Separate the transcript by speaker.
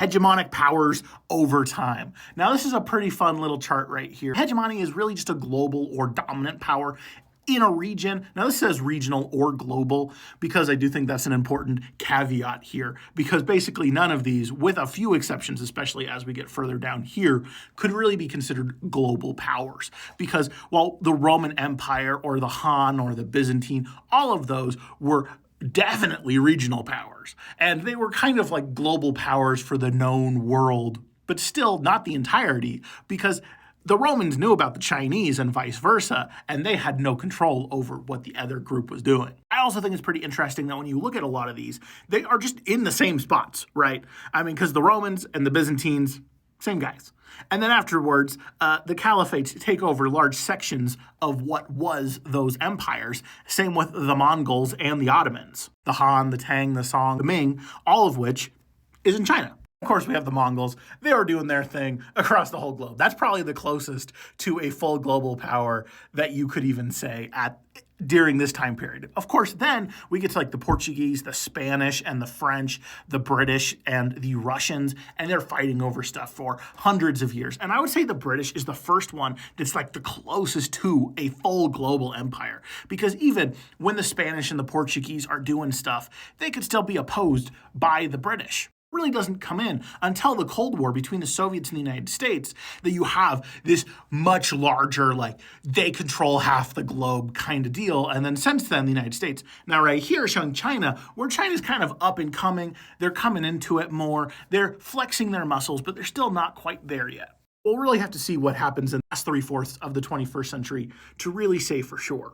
Speaker 1: hegemonic powers over time. Now, this is a pretty fun little chart right here. Hegemony is really just a global or dominant power in a region. Now, this says regional or global because I do think that's an important caveat here, because basically none of these, with a few exceptions, especially as we get further down here, could really be considered global powers. Because while the Roman Empire or the Han or the Byzantine, all of those were definitely regional powers. And they were kind of like global powers for the known world, but still not the entirety, because the Romans knew about the Chinese and vice versa, and they had no control over what the other group was doing. I also think it's pretty interesting that when you look at a lot of these, they are just in the same spots, right? I mean, because the Romans and the Byzantines, same guys. And then afterwards, the caliphates take over large sections of what was those empires. Same with the Mongols and the Ottomans. The Han, the Tang, the Song, the Ming, all of which is in China. Of course, we have the Mongols. They were doing their thing across the whole globe. That's probably the closest to a full global power that you could even say during this time period. Of course, then we get to like the Portuguese, the Spanish, and the French, the British, and the Russians, and they're fighting over stuff for hundreds of years. And I would say the British is the first one that's like the closest to a full global empire. Because even when the Spanish and the Portuguese are doing stuff, they could still be opposed by the British. Really doesn't come in until the Cold War between the Soviets and the United States that you have this much larger, like, they control half the globe kind of deal. And then since then, the United States. Now, right here showing China, where China's kind of up and coming. They're coming into it more. They're flexing their muscles, but they're still not quite there yet. We'll really have to see what happens in the last 3/4 of the 21st century to really say for sure.